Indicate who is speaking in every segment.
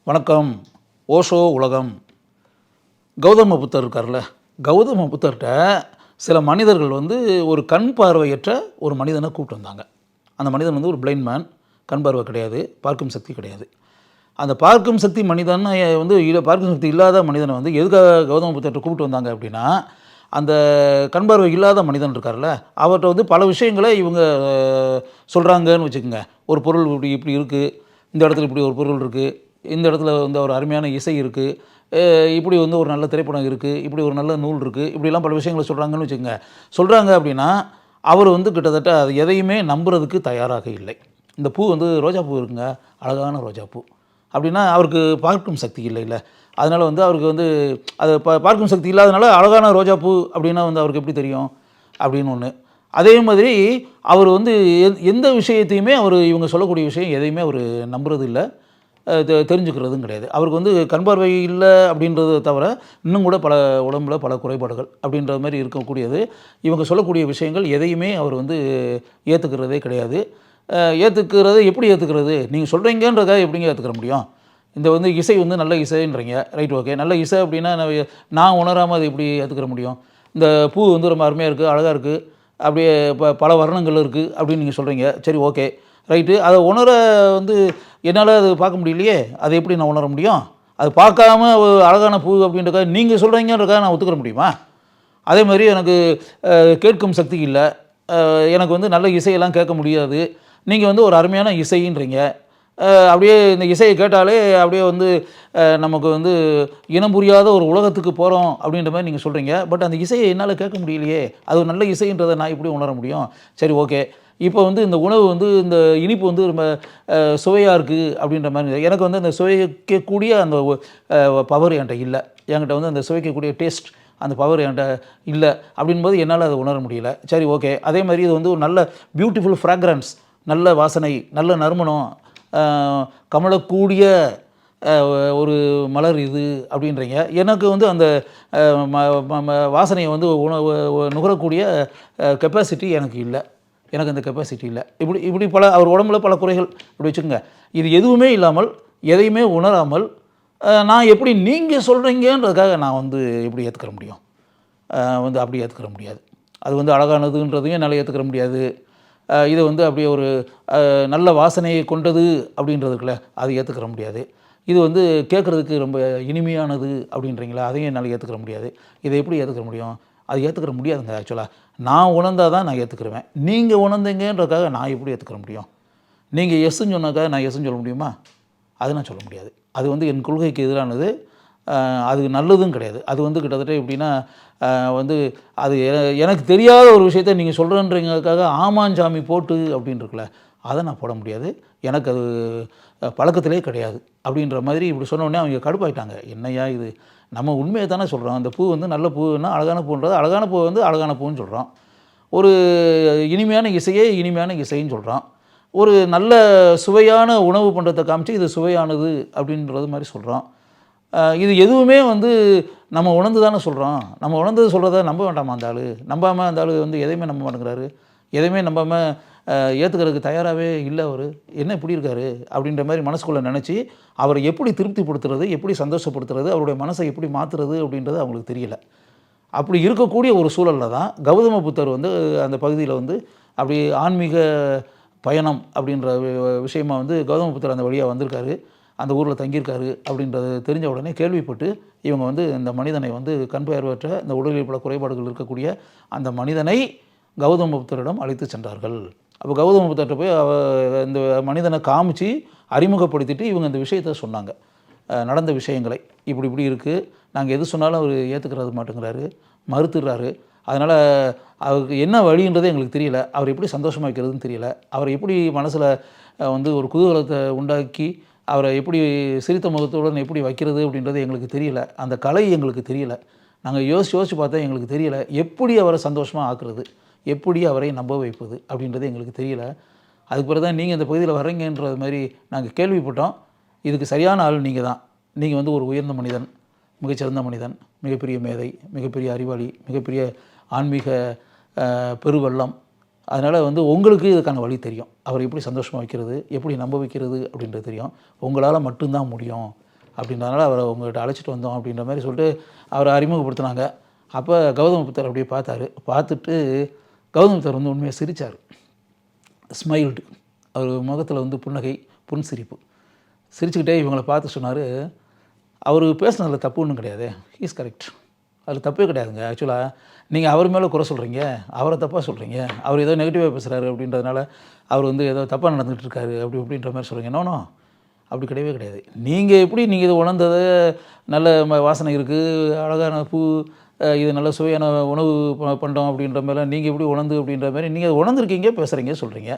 Speaker 1: வணக்கம். ஓஷோ உலகம். கௌதம புத்தர் இருக்கார்ல, கௌதம புத்தர்கிட்ட சில மனிதர்கள் ஒரு கண் பார்வையற்ற ஒரு மனிதனை கூப்பிட்டு வந்தாங்க. அந்த மனிதன் ஒரு பிளைண்ட் மேன், கண் பார்வை கிடையாது, பார்க்கும் சக்தி கிடையாது. அந்த பார்க்கும் சக்தி மனிதன் பார்க்கும் சக்தி இல்லாத மனிதனை எதுக்காக கௌதம புத்தர்கிட்ட கூப்பிட்டு வந்தாங்க அப்படின்னா, அந்த கண் பார்வை இல்லாத மனிதன் இருக்கார்ல, அவர்கிட்ட பல விஷயங்களை இவங்க சொல்கிறாங்கன்னு வச்சுக்கோங்க. ஒரு பொருள் இப்படி இப்படி இருக்குது, இந்த இடத்துல இப்படி ஒரு பொருள் இருக்குது, இந்த இடத்துல ஒரு அருமையான இசை இருக்குது, இப்படி ஒரு நல்ல திரைப்படம் இருக்குது, இப்படி ஒரு நல்ல நூல் இருக்குது, இப்படிலாம் பல விஷயங்களை சொல்கிறாங்கன்னு வச்சுக்கோங்க. சொல்கிறாங்க அப்படின்னா அவர் கிட்டத்தட்ட அது எதையுமே நம்புறதுக்கு தயாராக இல்லை. இந்த பூ ரோஜா பூ இருக்குங்க, அழகான ரோஜா பூ அப்படின்னா அவருக்கு பார்க்கும் சக்தி இல்லைல்ல. அதனால் அவருக்கு அது பார்க்கும் சக்தி இல்லாதனால அழகான ரோஜா பூ அப்படின்னா அவருக்கு எப்படி தெரியும் அப்படின்னு ஒன்று. அதே மாதிரி அவர் எந்த விஷயத்தையுமே இவங்க சொல்லக்கூடிய விஷயம் எதையுமே அவர் நம்புறது இல்லை, தெரிஞ்சுக்கிறதும் கிடையாது. அவருக்கு கண் பார்வை இல்லை அப்படின்றத தவிர இன்னும் கூட பல உடம்புல பல குறைபாடுகள் அப்படின்ற மாதிரி இருக்கக்கூடியது. இவங்க சொல்லக்கூடிய விஷயங்கள் எதையுமே அவர் ஏற்றுக்கிறதே கிடையாது. ஏற்றுக்கிறது எப்படி ஏற்றுக்கிறது? நீங்கள் சொல்கிறீங்கன்றதுக்காக எப்படிங்க ஏற்றுக்கிற முடியும்? இந்த இசை நல்ல இசைன்றீங்க, ரைட், ஓகே, நல்ல இசை அப்படின்னா நான் உணராமல் அதை எப்படி ஏற்றுக்கிற முடியும்? இந்த பூ ரொம்ப அருமையாக இருக்குது, அழகாக இருக்குது, அப்படியே பல வர்ணங்கள் இருக்குது அப்படின்னு நீங்கள் சொல்கிறீங்க, சரி, ஓகே, ரைட்டு. அதை உணர என்னால் அது பார்க்க முடியலையே, அதை எப்படி நான் உணர முடியும்? அது பார்க்காம அழகான பூ அப்படின்றக்காக நீங்கள் சொல்கிறீங்கன்றக்காக நான் ஒத்துக்கிற முடியுமா? அதே மாதிரி எனக்கு கேட்கும் சக்தி இல்லை, எனக்கு நல்ல இசையெல்லாம் கேட்க முடியாது. நீங்கள் ஒரு அருமையான இசைன்றீங்க, அப்படியே இந்த இசையை கேட்டாலே அப்படியே நமக்கு இனம் புரியாத ஒரு உலகத்துக்கு போகிறோம் அப்படின்ற மாதிரி நீங்கள் சொல்கிறீங்க. பட் அந்த இசையை என்னால் கேட்க முடியலையே, அது ஒரு நல்ல இசைன்றதை நான் எப்படி உணர முடியும்? சரி, ஓகே. இப்போ இந்த உணவு இந்த இனிப்பு ரொம்ப சுவையாக இருக்குது அப்படின்ற மாதிரி எனக்கு அந்த சுவைக்கக்கூடிய அந்த பவர் என்கிட்ட இல்லை. என்கிட்ட அந்த சுவைக்கக்கூடிய டேஸ்ட், அந்த பவர் என்கிட்ட இல்லை அப்படின்போது என்னால் அதை உணர முடியல. சரி, ஓகே. அதே மாதிரி இது ஒரு நல்ல பியூட்டிஃபுல் ஃப்ராக்ரன்ஸ், நல்ல வாசனை, நல்ல நறுமணம், கமலக்கூடிய ஒரு மலர் இது அப்படின்றீங்க. எனக்கு அந்த வாசனையை நுகரக்கூடிய கெப்பாசிட்டி எனக்கு இல்லை, எனக்கு அந்த கெப்பாசிட்டி இல்லை. இப்படி பல அவர் உடம்புல பல குறைகள் இப்படி வச்சுக்கோங்க. இது எதுவுமே இல்லாமல், எதையுமே உணராமல் நான் எப்படி நீங்கள் சொல்கிறீங்கன்றதுக்காக நான் எப்படி ஏற்றுக்கிற முடியும்? அப்படி ஏற்றுக்கிற முடியாது. அது அழகானதுன்றதையும் என்னால் ஏற்றுக்கிற முடியாது. இது அப்படியே ஒரு நல்ல வாசனையை கொண்டது அப்படின்றதுக்குள்ள அது ஏற்றுக்கிற முடியாது. இது கேட்குறதுக்கு ரொம்ப இனிமையானது அப்படின்றீங்களா, அதையும் என்னால் ஏற்றுக்கிற முடியாது. இதை எப்படி ஏற்றுக்கிற முடியும்? அது ஏற்றுக்கிற முடியாதுங்க. ஆக்சுவலாக நான் உணர்ந்தால் தான் நான் ஏற்றுக்கிருவேன். நீங்கள் உணர்ந்தீங்கன்றதுக்காக நான் எப்படி ஏற்றுக்கிற முடியும்? நீங்கள் எஸ்ன்னு சொன்னாக்காக நான் எஸ்ன்னு சொல்ல முடியுமா? அது நான் சொல்ல முடியாது. அது என் கொள்கைக்கு எதிரானது, அது நல்லதும் கிடையாது. அது கிட்டத்தட்ட எப்படின்னா அது எனக்கு தெரியாத ஒரு விஷயத்த நீங்கள் சொல்கிறேன்றீங்களுக்காக ஆமாஞ்சாமி போட்டு அப்படின்னு இருக்குல்ல, அதை நான் போட முடியாது. எனக்கு அது பழக்கத்திலே கிடையாது அப்படின்ற மாதிரி இப்படி சொன்னோடனே அவங்க கடுப்பாயிட்டாங்க. என்னையா இது, நம்ம உண்மையை தானே சொல்கிறோம். அந்த பூ நல்ல பூன்னா அழகான பூன்றது, அழகான பூ அழகான பூன்னு சொல்கிறோம். ஒரு இனிமையான இசையே இனிமையான இசைன்னு சொல்கிறோம். ஒரு நல்ல சுவையான உணவு பண்ணுறதை காமிச்சு இது சுவையானது அப்படின்றது மாதிரி சொல்கிறோம். இது எதுவுமே நம்ம உணர்ந்து தானே சொல்கிறோம். நம்ம உணர்ந்தது சொல்கிறத நம்ப வேண்டாமா? அந்த ஆள் நம்பாமல், அந்த ஆள் எதையுமே நம்ப மாட்டேங்கிறாரு, எதையுமே நம்பாமல் ஏற்றுக்கிறதுக்கு தயாராகவே இல்லை. அவர் என்ன இப்படி இருக்கார் அப்படின்ற மாதிரி மனசுக்குள்ளே நினச்சி அவரை எப்படி திருப்திப்படுத்துறது, எப்படி சந்தோஷப்படுத்துறது, அவருடைய மனசை எப்படி மாற்றுறது அப்படின்றது அவங்களுக்கு தெரியல. அப்படி இருக்கக்கூடிய ஒரு சூழலில் தான் கௌதம புத்தர் அந்த பகுதியில் அப்படி ஆன்மீக பயணம் அப்படின்ற விஷயமா கௌதம புத்தர் அந்த வழியாக வந்திருக்காரு, அந்த ஊரில் தங்கியிருக்காரு அப்படின்றது தெரிஞ்ச உடனே கேள்விப்பட்டு இவங்க இந்த மனிதனை கண் பார்வையற்ற இந்த உடலில் பல குறைபாடுகள் இருக்கக்கூடிய அந்த மனிதனை கௌதம புத்தரிடம் அழைத்து சென்றார்கள். அப்போ கௌதம புத்தர்கிட்ட போய் இந்த மனிதனை காமிச்சு அறிமுகப்படுத்திட்டு இவங்க இந்த விஷயத்தை சொன்னாங்க, நடந்த விஷயங்களை. இப்படி இப்படி இருக்குது, நாங்கள் எது சொன்னாலும் அவர் ஏற்றுக்கிறது மாட்டேங்கிறாரு, மறுத்துடுறாரு. அதனால் அவருக்கு என்ன வழின்றதே எங்களுக்கு தெரியல, அவர் எப்படி சந்தோஷமாக வைக்கிறதுன்னு தெரியல, அவரை எப்படி மனசில் ஒரு குதூகலத்தை உண்டாக்கி அவரை எப்படி சிரித்த முகத்துடன் எப்படி வைக்கிறது அப்படின்றது எங்களுக்கு தெரியல. அந்த கலை எங்களுக்கு தெரியல. நாங்கள் யோசித்து பார்த்தா எங்களுக்கு தெரியல, எப்படி அவரை சந்தோஷமாக ஆக்குறது, எப்படி அவரை நம்ப வைப்பது அப்படின்றது எங்களுக்கு தெரியல. அதுக்கு பிறகு தான் நீங்கள் இந்த பகுதியில் வர்றீங்கன்றது மாதிரி நாங்கள் கேள்விப்பட்டோம். இதுக்கு சரியான ஆள் நீங்கள் தான். நீங்கள் ஒரு உயர்ந்த மனிதன், மிகச்சிறந்த மனிதன், மிகப்பெரிய மேதை, மிகப்பெரிய அறிவாளி, மிகப்பெரிய ஆன்மீக பெருவெள்ளம். அதனால் உங்களுக்கு இதுக்கான வழி தெரியும். அவரை எப்படி சந்தோஷமாக வைக்கிறது, எப்படி நம்ப வைக்கிறது அப்படின்றது தெரியும். உங்களால் மட்டும்தான் முடியும் அப்படின்றதுனால அவரை உங்கள்கிட்ட அழைச்சிட்டு வந்தோம் அப்படின்ற மாதிரி சொல்லிட்டு அவரை அறிமுகப்படுத்தினாங்க. அப்போ கௌதம புத்தர் அப்படியே பார்த்தாரு. பார்த்துட்டு கௌதம புத்தர் வந்து உண்மையாக சிரித்தார். ஸ்மைல்டு. அவர் முகத்தில் வந்து புன்னகை, புன்சிரிப்பு. சிரிச்சுக்கிட்டே இவங்களை பார்த்து சொன்னார், அவர் பேசுனதில் தப்பு ஒன்றும் கிடையாது, ஹீஸ் கரெக்ட், அது தப்பே கிடையாதுங்க. ஆக்சுவலாக நீங்கள் அவர் மேலே குறை சொல்கிறீங்க, அவரை தப்பாக சொல்கிறீங்க, அவர் ஏதோ நெகட்டிவாக பேசுகிறாரு அப்படின்றதுனால அவர் வந்து ஏதோ தப்பாக நடந்துகிட்டு இருக்காரு அப்படின்ற மாதிரி சொல்கிறீங்க. நோ அப்படி கிடையவே கிடையாது. நீங்கள் எப்படி நீங்கள் இதை உணர்ந்ததை நல்ல வாசனை இருக்குது, அழகான பூ, இது நல்ல சுவையான உணவு பண்ணுறோம் அப்படின்ற மாதிரிலாம் நீங்கள் எப்படி உணர்ந்து அப்படின்ற மாதிரி நீங்கள் அதை உணர்ந்துருக்கீங்க, பேசுகிறீங்க, சொல்கிறீங்க.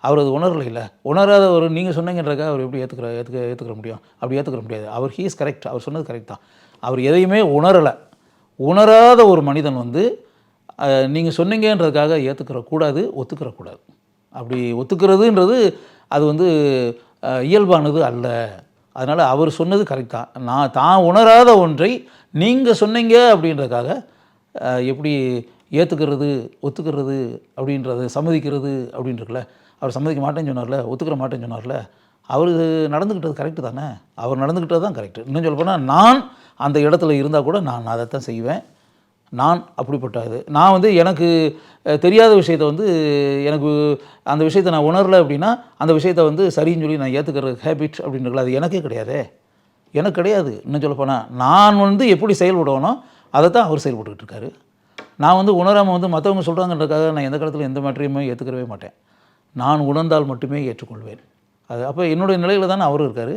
Speaker 1: அவர் அது உணரலை. இல்லை உணராத ஒரு நீங்கள் சொன்னீங்கன்றக்கா அவர் எப்படி ஏற்றுக்கிற முடியும்? அப்படி ஏற்றுக்கிற முடியாது. அவர் ஹீஸ் கரெக்ட், அவர் சொன்னது கரெக்ட் தான். அவர் எதையுமே உணரலை. உணராத ஒரு மனிதன் வந்து நீங்கள் சொன்னீங்கன்றதுக்காக ஏற்றுக்கிறக்கூடாது, ஒத்துக்கிறக்கூடாது. அப்படி ஒத்துக்கிறதுன்றது அது வந்து இயல்பானது அல்ல. அதனால் அவர் சொன்னது கரெக்ட் தான். நான் தான் உணராத ஒன்றை நீங்கள் சொன்னீங்க அப்படின்றதுக்காக எப்படி ஏற்றுக்கிறது, ஒத்துக்கிறது அப்படின்றது, சம்மதிக்கிறது அப்படின்றதுல அவர் சம்மதிக்க மாட்டேன்னு சொன்னார்ல, ஒத்துக்கிற மாட்டேன்னு சொன்னார்ல, அவர் நடந்துக்கிட்டது கரெக்டு தானே. அவர் நடந்துக்கிட்டது தான் கரெக்டு. இன்னும் சொல்ல போனால் நான் அந்த இடத்துல இருந்தால் கூட நான் அதைத்தான் செய்வேன். நான் அப்படிப்பட்டது. நான் வந்து எனக்கு தெரியாத விஷயத்தை வந்து எனக்கு அந்த விஷயத்தை நான் உணரலை அப்படின்னா அந்த விஷயத்தை வந்து சரின்னு சொல்லி நான் ஏற்றுக்கிற ஹேபிட் அப்படின்றதுல அது எனக்கே கிடையாதே, எனக்கு கிடையாது. இன்னும் சொல்லப்போனால் நான் வந்து எப்படி செயல்படணும் அதை தான் அவர் செயல்பட்டுக்கிட்டு இருக்காரு. நான் வந்து உணராமல் வந்து மற்றவங்க சொல்கிறாங்கன்றதுக்காக நான் எந்த காலத்தில் எந்த மேட்டரையுமே ஏற்றுக்கிறவே மாட்டேன். நான் உணர்ந்தால் மட்டுமே ஏற்றுக்கொள்வேன். அது அப்போ என்னுடைய நிலையில் தானே அவரும் இருக்கார்.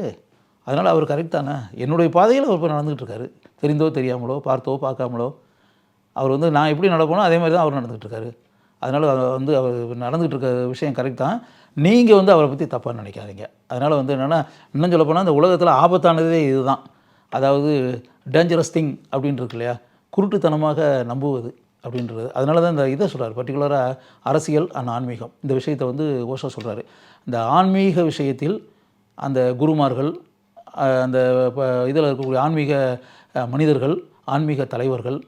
Speaker 1: அதனால் அவர் கரெக்ட் தானே. என்னுடைய பாதையில் அவர் இப்போ நடந்துகிட்டு இருக்காரு. தெரிந்தோ தெரியாமலோ, பார்த்தோ பார்க்காமலோ அவர் வந்து நான் எப்படி நடப்போனோ அதே மாதிரி தான் அவர் நடந்துகிட்டு இருக்காரு. அதனால் வந்து அவர் நடந்துகிட்டு இருக்க விஷயம் கரெக்ட் தான். நீங்கள் வந்து அவரை பற்றி தப்பாக நினைக்காதீங்க. அதனால் வந்து என்னென்னா, இன்னும் சொல்லப்போனால் இந்த உலகத்தில் ஆபத்தானதே இது தான். அதாவது டேஞ்சரஸ் திங் அப்படின்ட்டு இருக்கு இல்லையா, குருட்டுத்தனமாக நம்புவது அப்படின்றது. அதனால தான் இந்த இதை சொல்கிறார், பர்டிகுலராக அரசியல் அண்ட் ஆன்மீகம் இந்த விஷயத்தை வந்து ஓஷோ சொல்கிறாரு. இந்த ஆன்மீக விஷயத்தில் அந்த குருமார்கள், அந்த இதில் இருக்கக்கூடிய ஆன்மீக மனிதர்கள், ஆன்மீக தலைவர்கள்,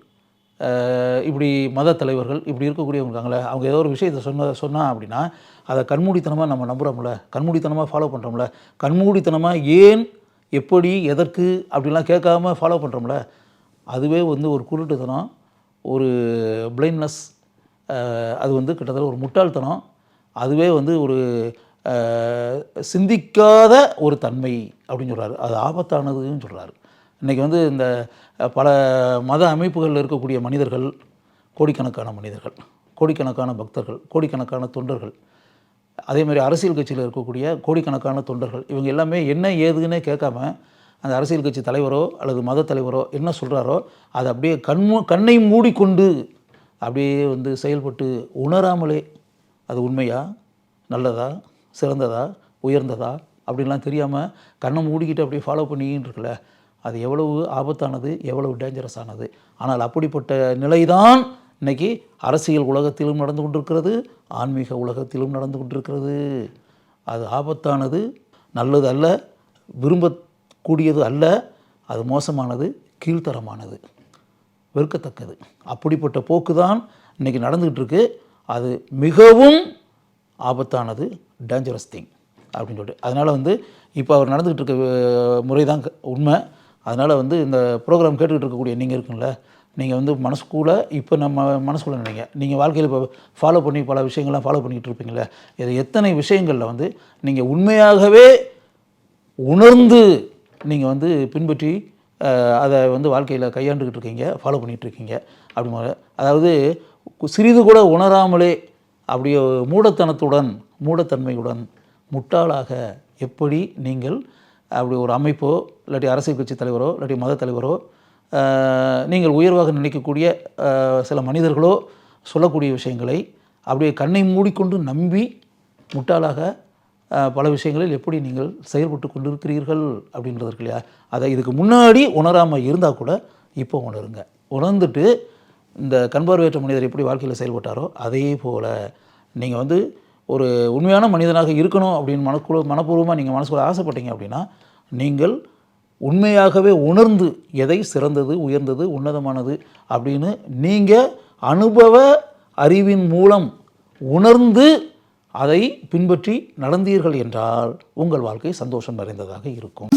Speaker 1: இப்படி மத தலைவர்கள் இப்படி இருக்கக்கூடியவங்க இருக்காங்களே, அவங்க ஏதோ ஒரு விஷயத்தை சொன்னால் அப்படின்னா அதை கண்மூடித்தனமாக நம்ம நம்புகிறோம்ல, கண்மூடித்தனமாக ஃபாலோ பண்ணுறோம்ல, கண்மூடித்தனமாக ஏன், எப்படி, எதற்கு அப்படிலாம் கேட்காம ஃபாலோ பண்ணுறோம்ல, அதுவே வந்து ஒரு குருட்டுத்தனம், ஒரு பிளைண்ட்னஸ், அது வந்து கிட்டத்தட்ட ஒரு முட்டாள்தனம், அதுவே வந்து ஒரு சிந்திக்காத ஒரு தன்மை அப்படின்னு சொல்கிறாரு. அது ஆபத்தானதுன்னு சொல்கிறாரு. இன்றைக்கி வந்து இந்த பல மத அமைப்புகளில் இருக்கக்கூடிய மனிதர்கள், கோடிக்கணக்கான மனிதர்கள், கோடிக்கணக்கான பக்தர்கள், கோடிக்கணக்கான தொண்டர்கள், அதே மாதிரி அரசியல் கட்சியில் இருக்கக்கூடிய கோடிக்கணக்கான தொண்டர்கள், இவங்க எல்லாமே என்ன ஏதுன்னே கேட்காம அந்த அரசியல் கட்சி தலைவரோ அல்லது மத தலைவரோ என்ன சொல்கிறாரோ அதை அப்படியே கண்ணை மூடிக்கொண்டு அப்படியே வந்து செயல்பட்டு உணராமலே அது உண்மையா, நல்லதா, சிறந்ததா, உயர்ந்ததா அப்படின்லாம் தெரியாமல் கண்ணை மூடிக்கிட்டு அப்படியே ஃபாலோ பண்ணிக்கிட்டு இருக்குல்ல, அது எவ்வளவு ஆபத்தானது, எவ்வளவு டேஞ்சரஸானது. ஆனால் அப்படிப்பட்ட நிலைதான் இன்றைக்கி அரசியல் உலகத்திலும் நடந்து கொண்டிருக்கிறது, ஆன்மீக உலகத்திலும் நடந்து கொண்டிருக்கிறது. அது ஆபத்தானது, நல்லது அல்ல, விரும்பக்கூடியது அல்ல, அது மோசமானது, கீழ்த்தரமானது, வெறுக்கத்தக்கது. அப்படிப்பட்ட போக்கு தான் இன்றைக்கி நடந்துக்கிட்டு இருக்கு. அது மிகவும் ஆபத்தானது, டேஞ்சரஸ் திங் அப்படின்னு சொல்லிட்டு. அதனால் வந்து இப்போ அவர் நடந்துக்கிட்டு இருக்க முறை தான் உண்மை. அதனால் வந்து இந்த ப்ரோக்ராம் கேட்டுக்கிட்டு இருக்கக்கூடிய நீங்கள் இருக்குங்கள, நீங்கள் வந்து மனசுக்குள்ளே இப்போ நம்ம மனசுக்குள்ளே நினைங்க, நீங்கள் வாழ்க்கையில் இப்போ ஃபாலோ பண்ணி பல விஷயங்கள்லாம் ஃபாலோ பண்ணிக்கிட்டு இருப்பீங்களே, இது எத்தனை விஷயங்களில் வந்து நீங்கள் உண்மையாகவே உணர்ந்து நீங்கள் வந்து பின்பற்றி அதை வந்து வாழ்க்கையில் கையாண்டுக்கிட்டு இருக்கீங்க, ஃபாலோ பண்ணிகிட்ருக்கீங்க. அப்படி அதாவது சிறிது கூட உணராமலே அப்படியே மூடத்தன்மையுடன் முட்டாளாக எப்படி நீங்கள் அப்படி ஒரு அமைப்போ இல்லாட்டி அரசியல் கட்சி தலைவரோ இல்லாட்டி மத தலைவரோ நீங்கள் உயர்வாக நினைக்கக்கூடிய சில மனிதர்களோ சொல்லக்கூடிய விஷயங்களை அப்படியே கண்ணை மூடிக்கொண்டு நம்பி முட்டாளாக பல விஷயங்களில் எப்படி நீங்கள் செயல்பட்டு கொண்டிருக்கிறீர்கள் அப்படின்றது இருக்கு இல்லையா. அதை இதுக்கு முன்னாடி உணராமல் இருந்தால் கூட இப்போ உணருங்க. உணர்ந்துட்டு இந்த கண்பார்வையற்ற மனிதர் எப்படி வாழ்க்கையில் செயல்பட்டாரோ அதே போல் நீங்கள் வந்து ஒரு உண்மையான மனிதனாக இருக்கணும் அப்படின்னு மனப்பூர்வமாக நீங்கள் மனசுக்குள்ள ஆசைப்பட்டீங்க அப்படின்னா நீங்கள் உண்மையாகவே உணர்ந்து எதை சிறந்தது, உயர்ந்தது, உன்னதமானது அப்படின்னு நீங்கள் அனுபவ அறிவின் மூலம் உணர்ந்து அதை பின்பற்றி நடந்தீர்கள் என்றால் உங்கள் வாழ்க்கை சந்தோஷம் நிறைந்ததாக இருக்கும்.